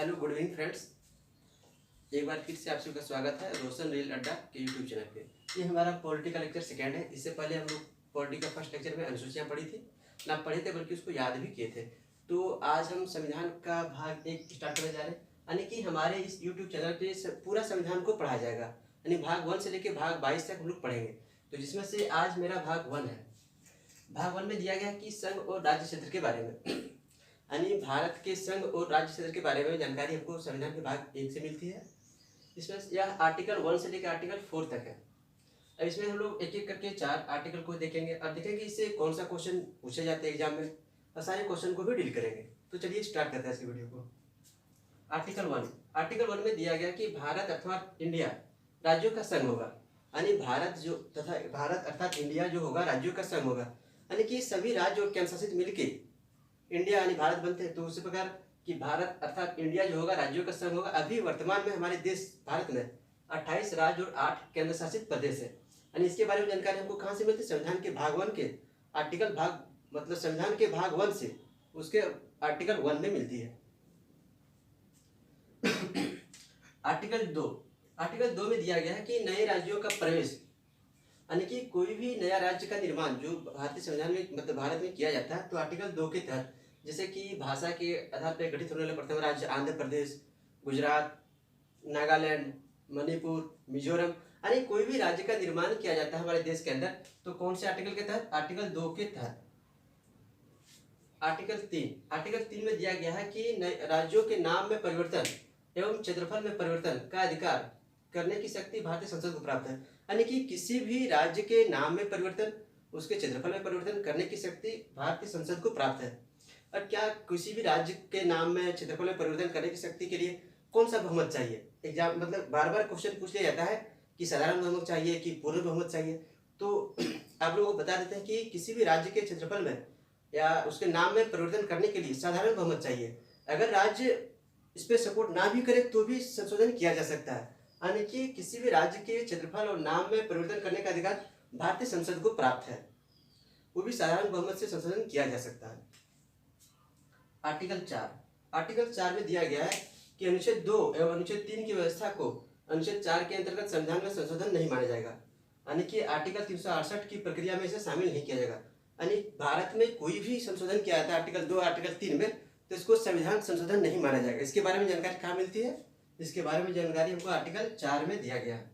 Hello good evening friends. एक बार फिर से आप सबका स्वागत है रोशन रेल अड्डा के यूट्यूब चैनल पे। ये हमारा पॉलिटिकल लेक्चर सेकेंड है। इससे पहले हम लोग पॉलिटिकल फर्स्ट लेक्चर में अनुसूचियाँ पढ़ी थी, ना पढ़े थे बल्कि उसको याद भी किए थे। तो आज हम संविधान का भाग 1 स्टार्ट करने जा रहे हैं, यानी कि हमारे इस यूट्यूब चैनल पे पूरा संविधान को पढ़ाया जाएगा, यानी भाग 1 से लेकर भाग 22 तक हम लोग पढ़ेंगे। तो जिसमें से आज मेरा भाग 1 है। भाग 1 में दिया गया कि संघ और राज्य क्षेत्र के बारे में, यानी भारत के संघ और राज्य क्षेत्र के बारे में जानकारी हमको संविधान के भाग 1 से मिलती है। इसमें यह आर्टिकल 1 से लेकर आर्टिकल 4 तक है। अब इसमें हम लोग एक एक करके 4 आर्टिकल को देखेंगे और देखेंगे इससे कौन सा क्वेश्चन पूछे जाते हैं एग्जाम में, और सारे क्वेश्चन को भी डील करेंगे। तो चलिए स्टार्ट करते हैं इस वीडियो को। आर्टिकल 1 में दिया गया कि भारत अर्थात इंडिया राज्यों का संघ होगा, यानी भारत अर्थात इंडिया जो होगा राज्यों का संघ होगा, यानी कि सभी राज्य और केंद्र शासित मिलके इंडिया यानी भारत बनते हैं। तो उसी प्रकार कि भारत अर्थात इंडिया जो होगा राज्यों का संघ होगा। अभी वर्तमान में हमारे देश भारत में 28 राज्य और 8 केंद्र शासित प्रदेश है, यानी इसके बारे में जानकारी हमको कहाँ से मिलती है? संविधान के भाग 1 के आर्टिकल भाग मतलब संविधान के भाग 1 से उसके आर्टिकल 1 में मिलती है। आर्टिकल 2 में दिया गया है कि नए राज्यों का प्रवेश, यानी कि कोई भी नया राज्य का निर्माण जो भारतीय संविधान में मतलब भारत में किया जाता है, तो आर्टिकल 2 के तहत जैसे कि भाषा के आधार पर गठित होने वाले प्रथम राज्य आंध्र प्रदेश, गुजरात, नागालैंड, मणिपुर, मिजोरम, यानी कोई भी राज्य का निर्माण किया जाता है हमारे देश के अंदर, तो कौन से आर्टिकल के तहत? आर्टिकल 2 के तहत। आर्टिकल 3 में दिया गया है कि राज्यों के नाम में परिवर्तन एवं क्षेत्रफल में परिवर्तन का अधिकार करने की शक्ति भारतीय संसद को प्राप्त है, यानी कि किसी भी राज्य के नाम में परिवर्तन, उसके क्षेत्रफल में परिवर्तन करने की शक्ति भारतीय संसद को प्राप्त है। और क्या किसी भी राज्य के नाम में क्षेत्रफल में परिवर्तन करने की शक्ति के लिए कौन सा बहुमत चाहिए? एग्जाम मतलब बार बार क्वेश्चन पूछ लिया जाता है कि साधारण बहुमत चाहिए कि पूर्ण बहुमत चाहिए। तो आप लोगों को बता देते हैं कि किसी भी राज्य के क्षेत्रफल में या उसके नाम में परिवर्तन करने के लिए साधारण बहुमत चाहिए। अगर राज्य इस पर सपोर्ट ना भी करे तो भी संशोधन किया जा सकता है, यानी कि किसी भी राज्य के क्षेत्रफल और नाम में परिवर्तन करने का अधिकार भारतीय संसद को प्राप्त है, वो भी साधारण बहुमत से संशोधन किया जा सकता है। आर्टिकल 4 में दिया गया है कि अनुच्छेद 2 एवं अनुच्छेद 3 की व्यवस्था को अनुच्छेद 4 के अंतर्गत संविधान में संशोधन नहीं माना जाएगा, यानी कि आर्टिकल 368 की प्रक्रिया में इसे शामिल नहीं किया जाएगा। यानी भारत में कोई भी संशोधन किया जाता है आर्टिकल 2 आर्टिकल 3 में, तो इसको संविधान संशोधन नहीं माना जाएगा। इसके बारे में जानकारी कहाँ मिलती है? इसके बारे में जानकारी हमको आर्टिकल 4 में दिया गया है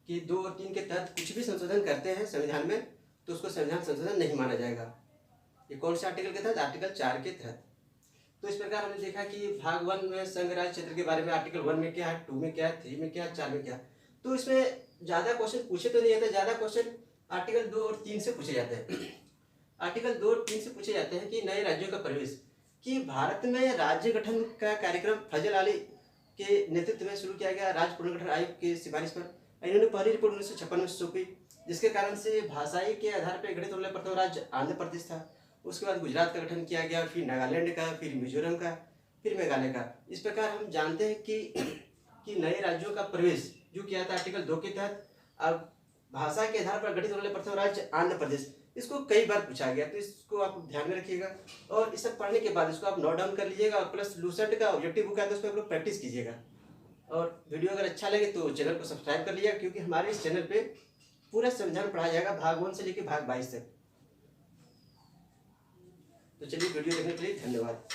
कि 2 और 3 के तहत कुछ भी संशोधन करते हैं संविधान में तो उसको संविधान संशोधन नहीं माना जाएगा। ये कौन से आर्टिकल के तहत? आर्टिकल 4 के तहत। तो इस प्रकार हमने देखा कि भाग 1 में संघ राज्य क्षेत्र के बारे में आर्टिकल 1 में क्या है, 2 में क्या है, 3 में क्या है, 4 में क्या है। तो इसमें ज़्यादा क्वेश्चन पूछे तो नहीं जाते, ज़्यादा क्वेश्चन आर्टिकल 2 और 3 से पूछे जाते हैं। आर्टिकल 2 और 3 से पूछे जाते हैं कि नए राज्यों का प्रवेश, कि भारत में राज्य गठन का कार्यक्रम फजल आली के नेतृत्व में शुरू किया गया राज्य पुनर्गठन आयोग की सिफारिश पर। इन्होंने पहली रिपोर्ट 1956 में सौंपी, जिसके कारण से भाषाई के आधार पर गठित होने वाला प्रथम राज्य आंध्र प्रदेश था। उसके बाद गुजरात का गठन किया गया, फिर नागालैंड का, फिर मिजोरम का, फिर मेघालय का। इस प्रकार हम जानते हैं कि नए राज्यों का प्रवेश जो किया था आर्टिकल 2 के तहत। अब भाषा के आधार पर गठित होने वाले प्रथम राज्य आंध्र प्रदेश, इसको कई बार पूछा गया, तो इसको आप ध्यान में रखिएगा। और इस सब पढ़ने के बाद इसको आप नोट डाउन कर लीजिएगा, और प्लस लूसेंट का ऑब्जेक्टिव बुक है तो उस पर आप लोग प्रैक्टिस कीजिएगा। और वीडियो अगर अच्छा लगे तो चैनल को सब्सक्राइब कर लीजिएगा, क्योंकि हमारे इस चैनल पे पूरा संविधान पढ़ाया जाएगा भाग 1 से लेकर भाग 22 तक। तो चलिए वीडियो देखने के लिए धन्यवाद।